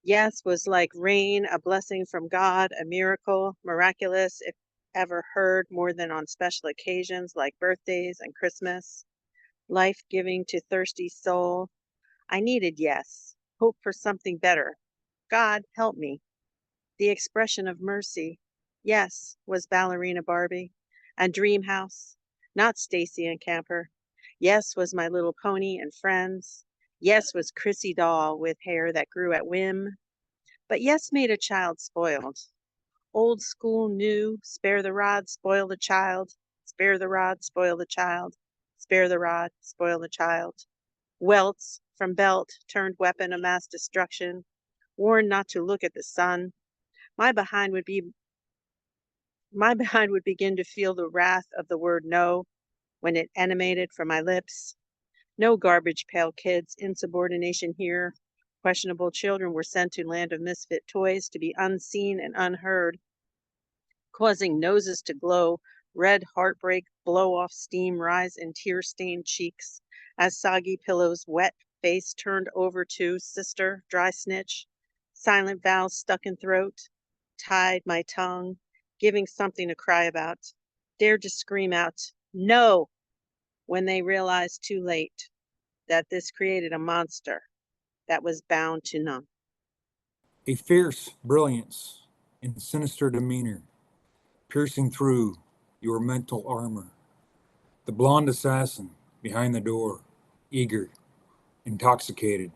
Yes was like rain, a blessing from God, a miracle, miraculous, if ever heard more than on special occasions like birthdays and Christmas. Life-giving to thirsty soul. I needed yes, hope for something better. God, help me. The expression of mercy. Yes, was Ballerina Barbie and Dream House, not Stacy and Camper. Yes, was My Little Pony and Friends. Yes, was Chrissy Doll with hair that grew at whim. But yes made a child spoiled. Old school, new, spare the rod, spoil the child. Spare the rod, spoil the child. Spare the rod, spoil the child. Welts from belt turned weapon of mass destruction. Warned not to look at the sun. My behind would begin to feel the wrath of the word no when it emanated from my lips. No garbage pail kids, insubordination here. Questionable children were sent to land of misfit toys to be unseen and unheard, causing noses to glow, red heartbreak, blow off steam rise in tear-stained cheeks as soggy pillows, wet face turned over to sister, dry snitch, silent vows stuck in throat, tied my tongue, giving something to cry about, dared to scream out, no, when they realized too late that this created a monster that was bound to numb. A fierce brilliance and sinister demeanor piercing through your mental armor. The blonde assassin behind the door, eager, intoxicated,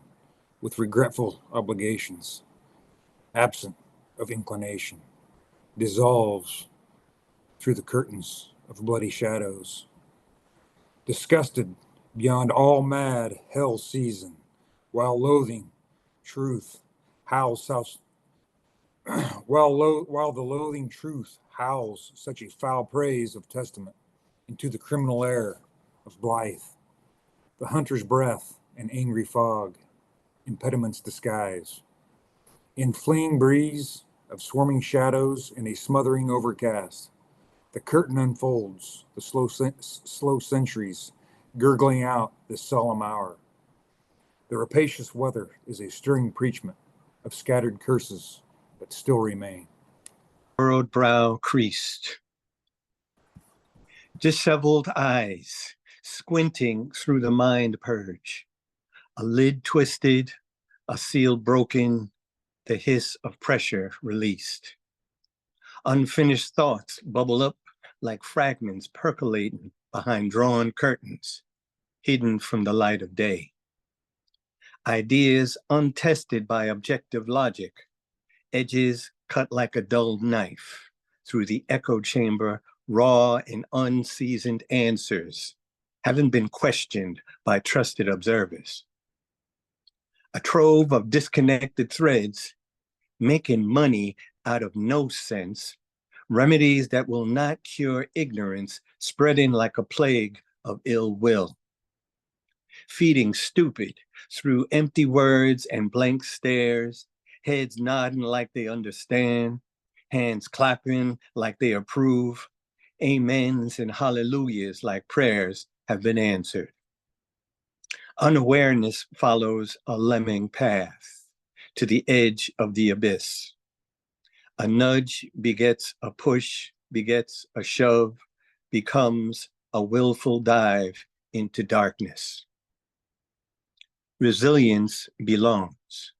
with regretful obligations, absent of inclination, dissolves through the curtains of bloody shadows. Disgusted beyond all mad hell season, while loathing truth howls south, while the loathing truth howls such a foul praise of testament into the criminal air of Blythe, the hunter's breath and angry fog, impediments disguise. In fleeing breeze of swarming shadows in a smothering overcast, the curtain unfolds, the slow centuries gurgling out this solemn hour. The rapacious weather is a stirring preachment of scattered curses that still remain. Furrowed brow creased, disheveled eyes squinting through the mind purge, a lid twisted, a seal broken, the hiss of pressure released. Unfinished thoughts bubble up like fragments percolating behind drawn curtains, hidden from the light of day. Ideas untested by objective logic, edges cut like a dull knife through the echo chamber, raw and unseasoned answers haven't been questioned by trusted observers. A trove of disconnected threads, making money out of no sense, remedies that will not cure ignorance, spreading like a plague of ill will. Feeding stupid through empty words and blank stares, heads nodding like they understand, hands clapping like they approve, amens and hallelujahs like prayers have been answered. Unawareness follows a lemming path to the edge of the abyss. A nudge begets a push, begets a shove, becomes a willful dive into darkness. Resilience belongs.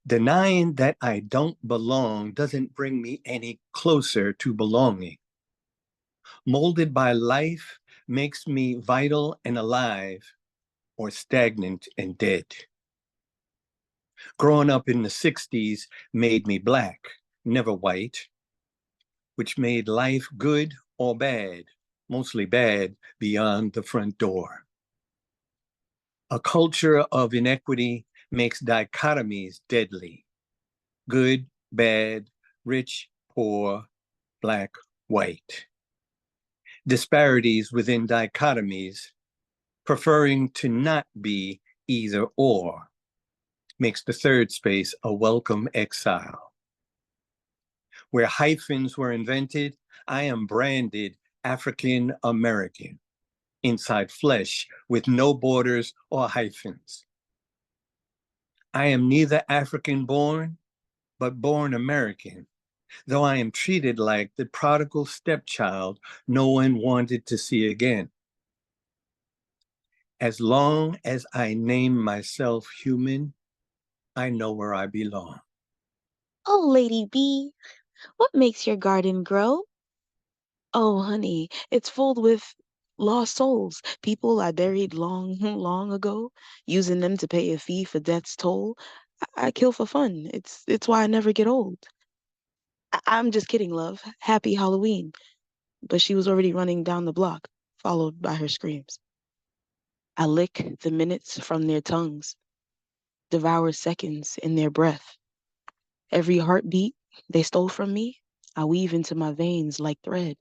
Denying that I don't belong doesn't bring me any closer to belonging. Molded by life makes me vital and alive, or stagnant and dead. Growing up in the 60s made me black, never white, which made life good or bad, mostly bad, beyond the front door. A culture of inequity makes dichotomies deadly. Good, bad, rich, poor, black, white. Disparities within dichotomies, preferring to not be either or, makes the third space a welcome exile. Where hyphens were invented, I am branded African American, inside flesh with no borders or hyphens. I am neither African born, but born American, though I am treated like the prodigal stepchild no one wanted to see again. As long as I name myself human, I know where I belong. Oh, Lady B, what makes your garden grow? Oh, honey, it's filled with lost souls, people I buried long, long ago, using them to pay a fee for death's toll. I kill for fun. It's why I never get old. I'm just kidding, love. Happy Halloween. But she was already running down the block, followed by her screams. I lick the minutes from their tongues, devour seconds in their breath. Every heartbeat they stole from me, I weave into my veins like thread.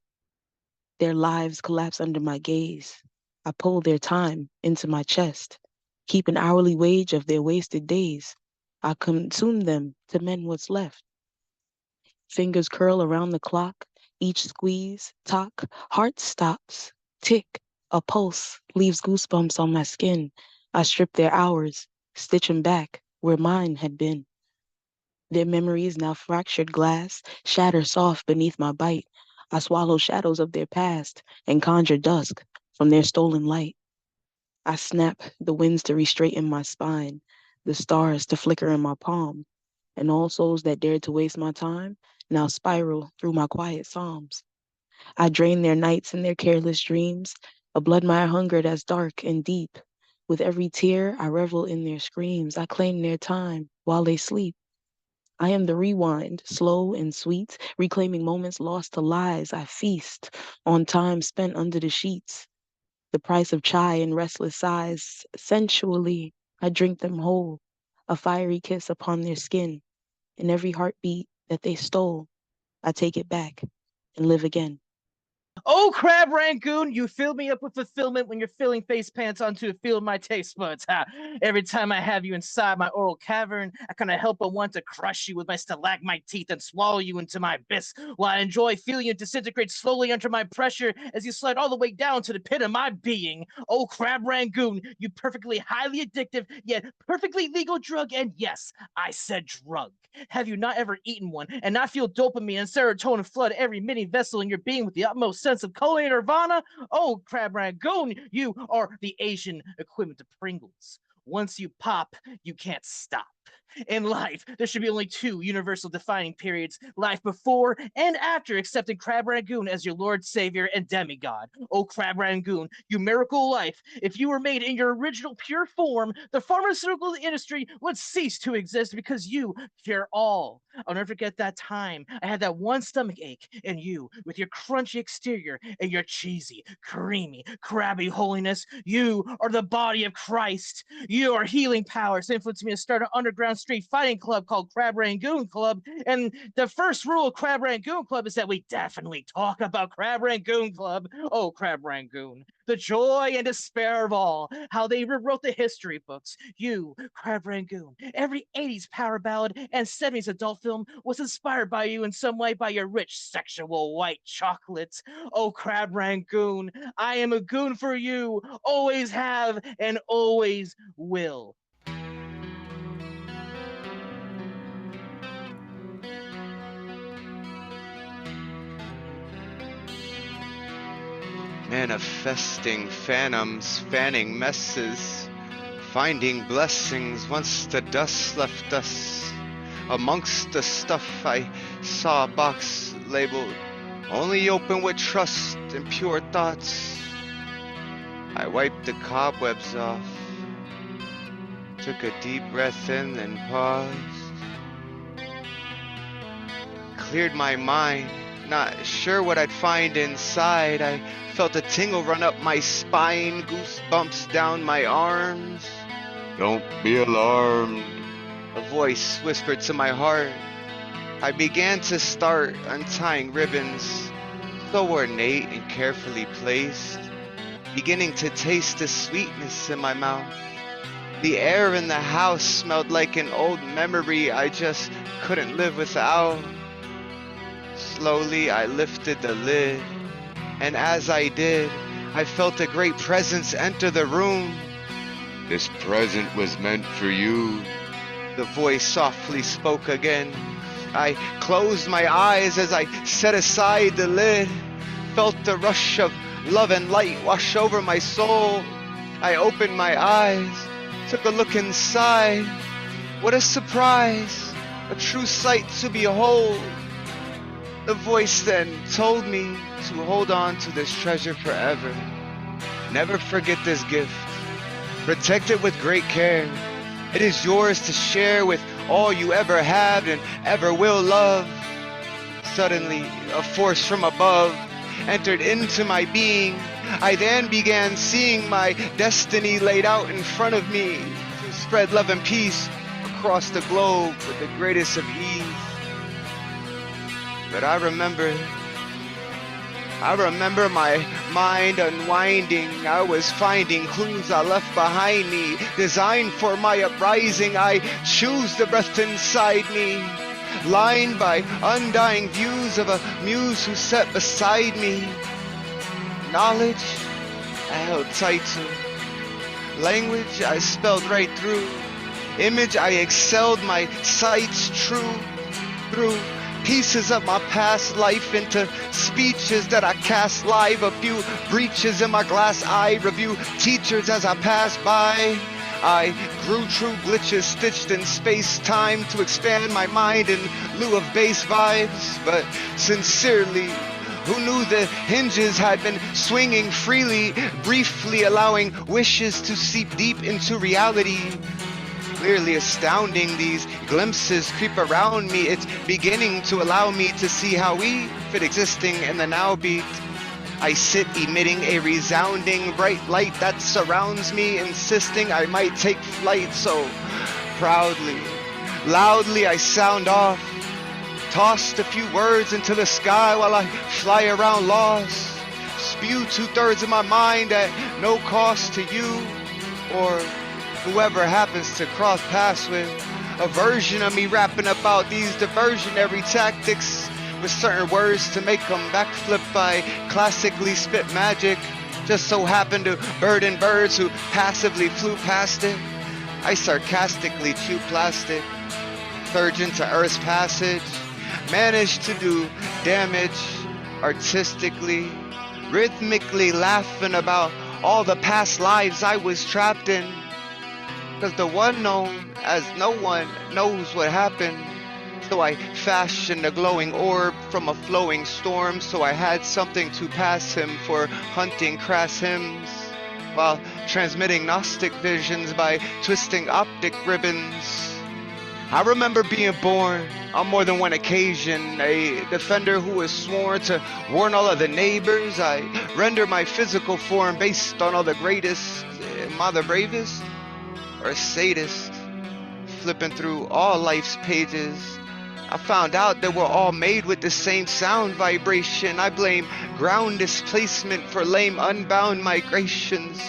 Their lives collapse under my gaze. I pull their time into my chest, keep an hourly wage of their wasted days. I consume them to mend what's left. Fingers curl around the clock, each squeeze, talk, heart stops, tick, a pulse leaves goosebumps on my skin. I strip their hours, stitch them back where mine had been. Their memories, now fractured glass, shatter soft beneath my bite. I swallow shadows of their past and conjure dusk from their stolen light. I snap the winds to re-straighten my spine, the stars to flicker in my palm, and all souls that dared to waste my time now spiral through my quiet psalms. I drain their nights and their careless dreams, a bloodmire hunger that's dark and deep. With every tear, I revel in their screams. I claim their time while they sleep. I am the rewind, slow and sweet, reclaiming moments lost to lies. I feast on time spent under the sheets. The price of chai and restless sighs. Sensually, I drink them whole, a fiery kiss upon their skin, in every heartbeat that they stole. I take it back and live again. Oh, Crab Rangoon, you fill me up with fulfillment when you're filling face pants onto a field of my taste buds. Ha. Every time I have you inside my oral cavern, I kind of help but want to crush you with my stalagmite teeth and swallow you into my abyss, while I enjoy feeling you disintegrate slowly under my pressure as you slide all the way down to the pit of my being. Oh, Crab Rangoon, you perfectly highly addictive, yet perfectly legal drug, and yes, I said drug. Have you not ever eaten one and not feel dopamine and serotonin flood every mini vessel in your being with the utmost sense of culinary nirvana? Oh, Crab Rangoon, you are the Asian equivalent to Pringles. Once you pop, you can't stop. In life, there should be only two universal defining periods, life before and after accepting Crab Rangoon as your Lord, Savior, and demigod. Oh, Crab Rangoon, you miracle life. If you were made in your original pure form, the pharmaceutical industry would cease to exist because you cure all. I'll never forget that time I had that one stomach ache, and you, with your crunchy exterior and your cheesy, creamy, crabby holiness, you are the body of Christ. Your healing powers influenced me to start an underground street fighting club called Crab Rangoon Club. And the first rule of Crab Rangoon Club is that we definitely talk about Crab Rangoon Club. Oh, Crab Rangoon, the joy and despair of all, how they rewrote the history books. You, Crab Rangoon, every 80s power ballad and 70s adult film was inspired by you in some way by your rich sexual white chocolates. Oh, Crab Rangoon, I am a goon for you, always have and always will. Manifesting phantoms, fanning messes, finding blessings once the dust left us. Amongst the stuff I saw a box labeled, only open with trust and pure thoughts. I wiped the cobwebs off, took a deep breath in and paused. Cleared my mind, not sure what I'd find inside. I felt a tingle run up my spine, goosebumps down my arms. Don't be alarmed, a voice whispered to my heart. I began to start untying ribbons, so ornate and carefully placed, beginning to taste the sweetness in my mouth. The air in the house smelled like an old memory I just couldn't live without. Slowly I lifted the lid, and as I did, I felt a great presence enter the room. This present was meant for you, the voice softly spoke again. I closed my eyes as I set aside the lid, felt the rush of love and light wash over my soul. I opened my eyes, took a look inside. What a surprise, a true sight to behold. The voice then told me to hold on to this treasure forever. Never forget this gift. Protect it with great care. It is yours to share with all you ever have and ever will love. Suddenly, a force from above entered into my being. I then began seeing my destiny laid out in front of me to spread love and peace across the globe with the greatest of ease. But I remember my mind unwinding. I was finding clues I left behind me, designed for my uprising. I choose the breath inside me, lined by undying views of a muse who sat beside me. Knowledge I held tight to, language I spelled right through, image I excelled my sights true through. Pieces of my past life into speeches that I cast live. A few breaches in my glass eye review teachers as I pass by. I grew true glitches stitched in space-time to expand my mind in lieu of bass vibes. But sincerely, who knew the hinges had been swinging freely, briefly allowing wishes to seep deep into reality. Clearly astounding, these glimpses creep around me. It's beginning to allow me to see how we fit existing in the now beat. I sit emitting a resounding bright light that surrounds me, insisting I might take flight. So proudly, loudly I sound off, Tossed a few words into the sky while I fly around lost. Spew 2/3 of my mind at no cost to you or whoever happens to cross paths with. A version of me rapping about these diversionary tactics with certain words to make them backflip. I classically spit magic. Just so happened to burden birds who passively flew past it. I sarcastically chew plastic. Surge into Earth's passage. Managed to do damage artistically. Rhythmically laughing about all the past lives I was trapped in. Cause the one known as no one knows what happened. So I fashioned a glowing orb from a flowing storm, so I had something to pass him for hunting crass hymns, while transmitting Gnostic visions by twisting optic ribbons. I remember being born on more than one occasion, a defender who was sworn to warn all of the neighbors. I render my physical form based on all the greatest. Am I the bravest? Or a sadist? Flipping through all life's pages, I found out that we're all made with the same sound vibration. I blame ground displacement for lame unbound migrations.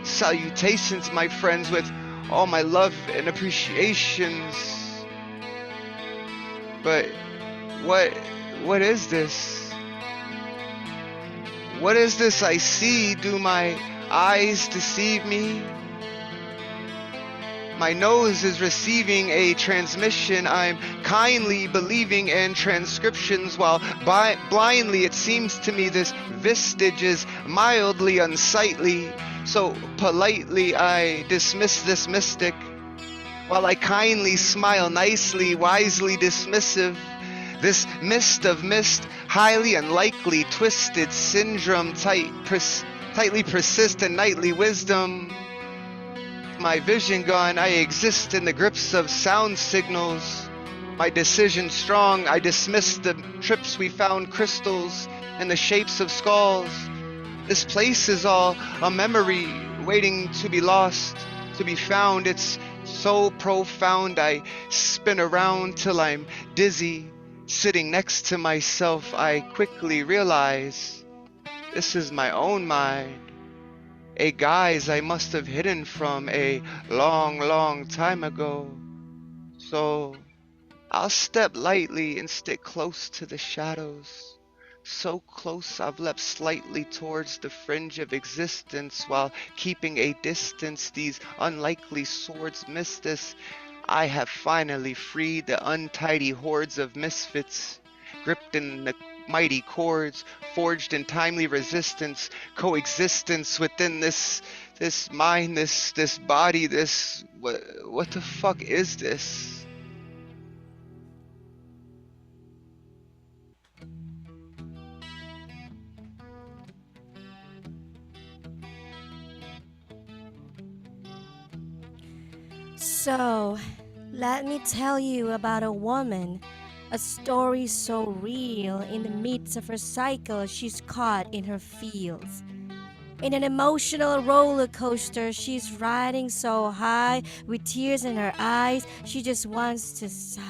Salutations, my friends, with all my love and appreciations. But what is this? What is this I see? Do my eyes deceive me? My nose is receiving a transmission. I'm kindly believing in transcriptions while blindly it seems to me this vestige is mildly unsightly. So politely I dismiss this mystic while I kindly smile nicely, wisely dismissive. This mist of mist, highly unlikely, twisted syndrome, tightly persistent nightly wisdom. My vision gone, I exist in the grips of sound signals. My decision strong, I dismiss the trips we found crystals in the shapes of skulls. This place is all a memory waiting to be lost, to be found. It's so profound, I spin around till I'm dizzy. Sitting next to myself, I quickly realize this is my own mind. A guise I must have hidden from a long, long time ago. So I'll step lightly and stick close to the shadows. So close I've leapt slightly towards the fringe of existence while keeping a distance. These unlikely swords miss us. I have finally freed the untidy hordes of misfits, gripped in the mighty chords, forged in timely resistance, coexistence within this mind, this body, this what the fuck is this? So, let me tell you about a woman. A story so real. In the midst of her cycle, she's caught in her feels. In an emotional roller coaster, she's riding so high with tears in her eyes. She just wants to sigh.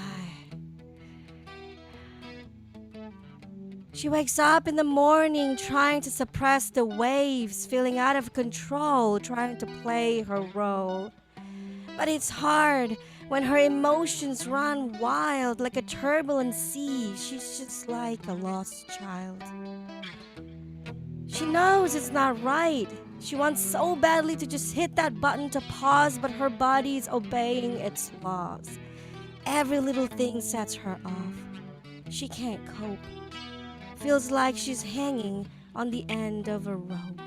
She wakes up in the morning trying to suppress the waves, feeling out of control, trying to play her role. But it's hard when her emotions run wild like a turbulent sea. She's just like a lost child. She knows it's not right. She wants so badly to just hit that button to pause, but her body is obeying its laws. Every little thing sets her off. She can't cope. Feels like she's hanging on the end of a rope.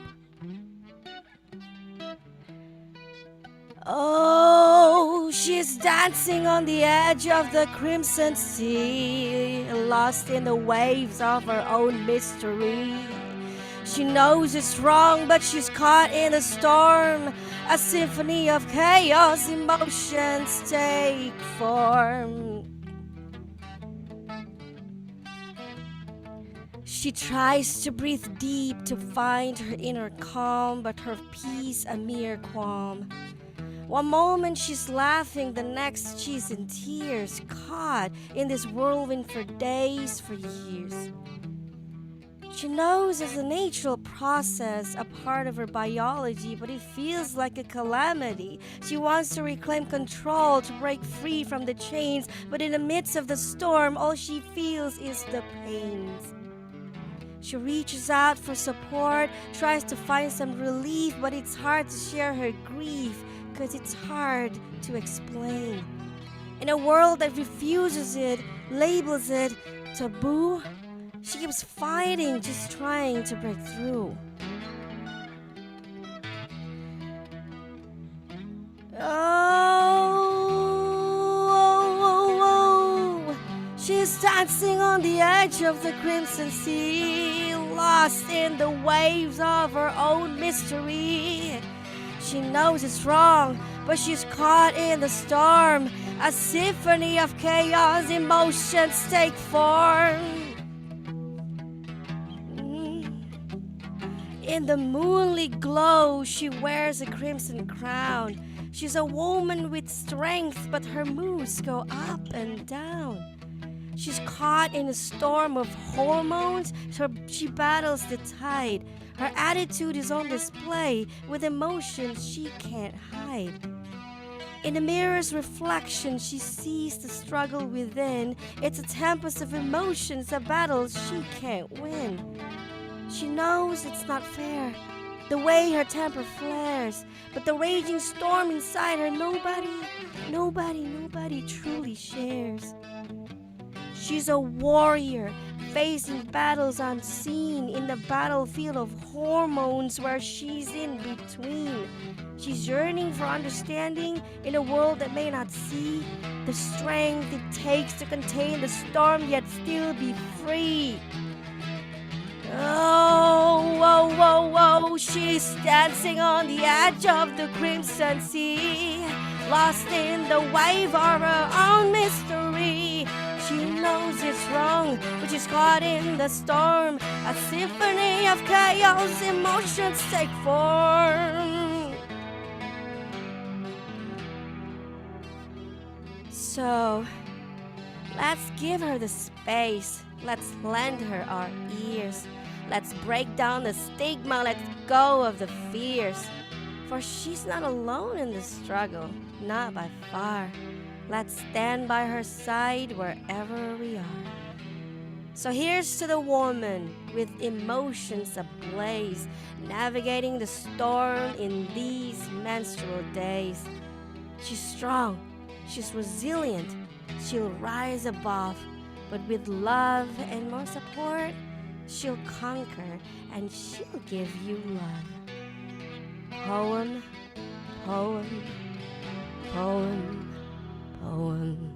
Oh, she's dancing on the edge of the crimson sea, lost in the waves of her own mystery. She knows it's wrong, but she's caught in a storm. A symphony of chaos, emotions take form. She tries to breathe deep to find her inner calm, but her peace a mere qualm. One moment she's laughing, the next she's in tears, caught in this whirlwind for days, for years. She knows it's a natural process, a part of her biology, but it feels like a calamity. She wants to reclaim control, to break free from the chains, but in the midst of the storm, all she feels is the pains. She reaches out for support, tries to find some relief, but it's hard to share her grief, because it's hard to explain. In a world that refuses it, labels it taboo, she keeps fighting, just trying to break through. Oh, she's dancing on the edge of the crimson sea, lost in the waves of her own mystery. She knows it's wrong, but she's caught in the storm. A symphony of chaos, emotions take form. In the moonlit glow, she wears a crimson crown. She's a woman with strength, but her moods go up and down. She's caught in a storm of hormones, so she battles the tide. Her attitude is on display with emotions she can't hide. In the mirror's reflection, she sees the struggle within. It's a tempest of emotions, a battle she can't win. She knows it's not fair, the way her temper flares, but the raging storm inside her, nobody truly shares. She's a warrior, facing battles unseen in the battlefield of hormones where she's in between. She's yearning for understanding in a world that may not see the strength it takes to contain the storm yet still be free. Oh, she's dancing on the edge of the crimson sea, lost in the wave of her own mystery. She knows it's wrong, but she's caught in the storm. A symphony of chaos, emotions take form. So, let's give her the space. Let's lend her our ears. Let's break down the stigma, let go of the fears. For she's not alone in the struggle, not by far. Let's stand by her side wherever we are. So here's to the woman with emotions ablaze, navigating the storm in these menstrual days. She's strong, she's resilient, she'll rise above, but with love and more support, she'll conquer and she'll give you love. Poem, poem, poem, poem.